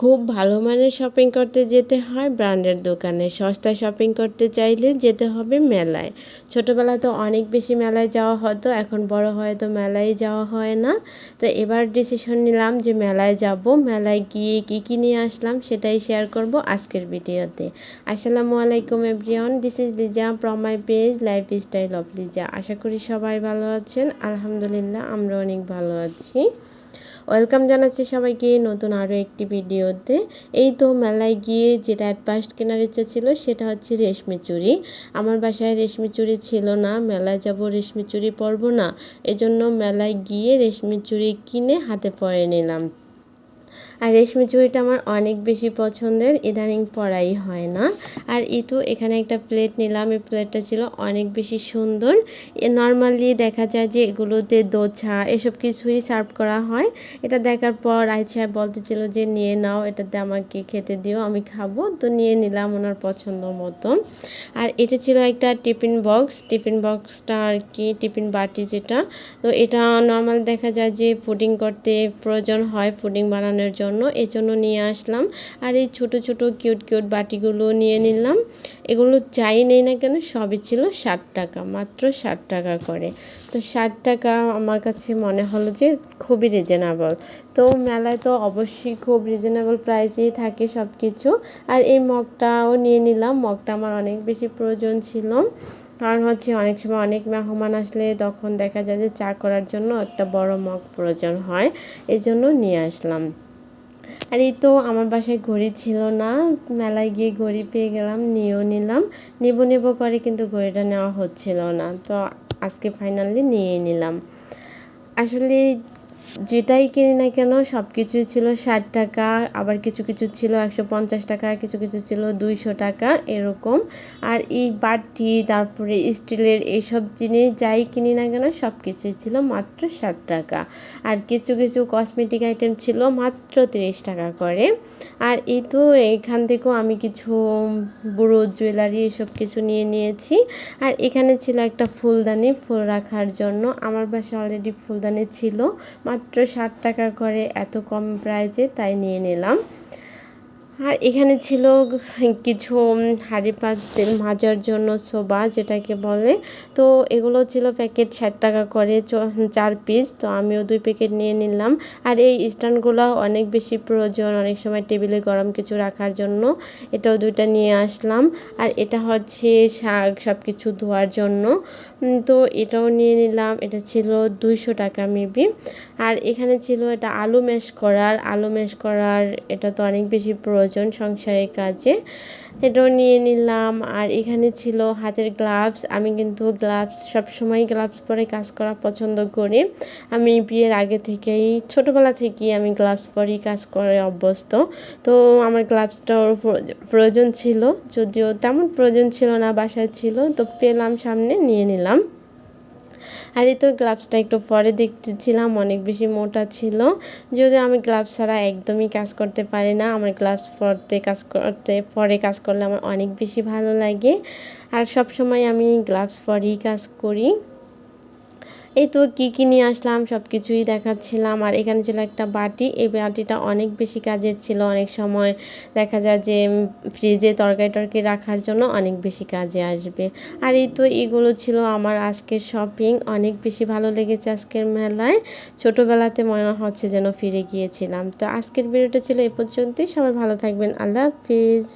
খুব ভালো মানের শপিং করতে যেতে হয় ব্র্যান্ডের দোকানে, সস্তায় শপিং করতে চাইলে যেতে হবে মেলায়। ছোটোবেলায় তো অনেক বেশি মেলায় যাওয়া হতো, এখন বড় হয় তো মেলায় যাওয়া হয় না। তো এবার ডিসিশন নিলাম যে মেলায় যাব। মেলায় গিয়ে কী কী নিয়ে আসলাম সেটাই শেয়ার করব আজকের ভিডিওতে। আসসালামু আলাইকুম everyone, this is Liza from my page lifestyle of Liza. আশা করি সবাই ভালো আছেন। আলহামদুলিল্লাহ আমরা অনেক ভালো আছি। ওয়েলকাম জানাচ্ছি সবাইকে নতুন আরও একটি ভিডিওতে। এই তো মেলায় গিয়ে যেটা অ্যাট ফার্স্ট কেনার ইচ্ছা ছিল সেটা হচ্ছে রেশমি চুড়ি। আমার বাসায় রেশমি চুড়ি ছিল না, মেলায় যাব রেশমি চুড়ি পরবো না, এজন্য মেলায় গিয়ে রেশমি চুড়ি কিনে হাতে পরে নিলাম। আর রেশমি চুড়িটা আমার অনেক বেশি পছন্দের, ইদানিং পরাই হয় না। আর তো এখানে একটা প্লেট নিলাম, এই প্লেটটা ছিল অনেক বেশি সুন্দর। নর্মালি দেখা যায় যে এগুলোতে দোছা এসব কিছুই সার্ভ করা হয়। এটা দেখার পর আইছা বলতেছিল যে নিয়ে নাও, এটাতে আমাকে খেতে দিও, আমি খাবো। তো নিয়ে নিলাম ওনার পছন্দ মতো। আর এটা ছিল একটা টিফিন বক্স, টিফিন বক্সটা আর কি টিফিন বাটি যেটা। তো এটা নর্মাল দেখা যায় যে পুডিং করতে প্রয়োজন হয়, পুডিং বানানোর জন্য, এই জন্য নিয়ে আসলাম। আর এই ছোট ছোট কিউট কিউট বাটিগুলো নিয়ে নিলাম। এগুলো যাই নেই না কেন সবই ছিল 60 টাকা, মাত্র 60 টাকা করে। তো 60 টাকা আমার কাছে মনে হলো যে খুবই রিজনেবল। তো মেলায় তো অবশ্যই খুব রিজনেবল প্রাইসেই থাকে সব কিছু। আর এই মগটাও নিয়ে নিলাম, মগটা আমার অনেক বেশি প্রয়োজন ছিল। কারণ হচ্ছে অনেক সময় অনেক মেহমান আসলে তখন দেখা যায় যে চা করার জন্য একটা বড় মগ প্রয়োজন হয়, এই জন্য নিয়ে আসলাম। আর এই তো আমার বাসায় ঘড়ি ছিল না, মেলায় গিয়ে ঘড়ি পেয়ে গেলাম, নিয়েও নিলাম। নেব করে কিন্তু ঘড়িটা নেওয়া হচ্ছিল না, তো আজকে ফাইনালি নিয়ে নিলাম। আসলে যেটাই কিনি না কেন সব কিছুই ছিল 60 টাকা, আবার কিছু কিছু ছিল 150 টাকা, কিছু কিছু ছিল 200 টাকা এরকম। আর এই বাটি তারপরে স্টিলের এইসব জিনিস যাই কিনি না কেন সব কিছুই ছিল মাত্র 60 টাকা। আর কিছু কিছু কসমেটিক আইটেম ছিল মাত্র 30 টাকা করে। আর এই তো এখান থেকেও আমি কিছু বুড়ো জুয়েলারি এসব কিছু নিয়ে নিয়েছি। আর এখানে ছিল একটা ফুলদানি, ফুল রাখার জন্য। আমার বাসায় অলরেডি ফুলদানি ছিল, মাত্র 60 টাকা করে, এত কম প্রাইসে, তাই নিয়ে নিলাম। আর এখানে ছিল কিছু হাঁড়ি পাতিল মাজার জন্য সোবা যেটাকে বলে। তো এগুলো ছিল প্যাকেট 60 টাকা করে 4 পিস, তো আমিও 2 প্যাকেট নিয়ে নিলাম। আর এই স্ট্যান্ডগুলো অনেক বেশি প্রয়োজন অনেক সময় টেবিলে গরম কিছু রাখার জন্য, এটাও 2টা নিয়ে আসলাম। আর এটা হচ্ছে শাক সব কিছু ধোয়ার জন্য, তো এটাও নিয়ে নিলাম। এটা ছিল 200 টাকা মেবি। আর এখানে ছিল এটা আলু ম্যাশ করার, এটা তো অনেক বেশি প্রয়োজন সংসারের কাজে, এটাও নিয়ে নিলাম। আর এখানে ছিল হাতের গ্লাভস, আমি কিন্তু গ্লাভস সবসময় গ্লাভস পরে কাজ করা পছন্দ করি। আমি বিয়ের আগে থেকেই ছোটোবেলা থেকেই আমি গ্লাভস পরেই কাজ করে অভ্যস্ত। তো আমার গ্লাভসটার প্রয়োজন ছিল, যদিও তেমন প্রয়োজন ছিল না, বাসায় ছিল, তো পেলাম সামনে নিয়ে নিলাম। আর এই তো গ্লাভসটা একটু পরে দেখতেছিলাম অনেক বেশি মোটা ছিল, যদিও আমি গ্লাভস ছাড়া একদমই কাজ করতে পারি না। আমার গ্লাভস পরে কাজ করলে আমার অনেক বেশি ভালো লাগে। আর সব সময় আমি গ্লাভস পরেই কাজ করি। এই তো কী নিয়ে আসলাম সব কিছুই দেখাচ্ছিলাম। আর এখানে ছিল একটা বাটি, এই বাটিটা অনেক বেশি কাজের ছিল, অনেক সময় দেখা যায় যে ফ্রিজে তরকারি রাখার জন্য অনেক বেশি কাজে আসবে। আর এই তো এগুলো ছিল আমার আজকের শপিং, অনেক বেশি ভালো লেগেছে আজকের মেলায়, ছোটোবেলাতে মনে হচ্ছে যেন ফিরে গিয়েছিলাম। তো আজকের ভিডিওটা ছিল এ পর্যন্তই, সবাই ভালো থাকবেন, আল্লাহ হাফিজ।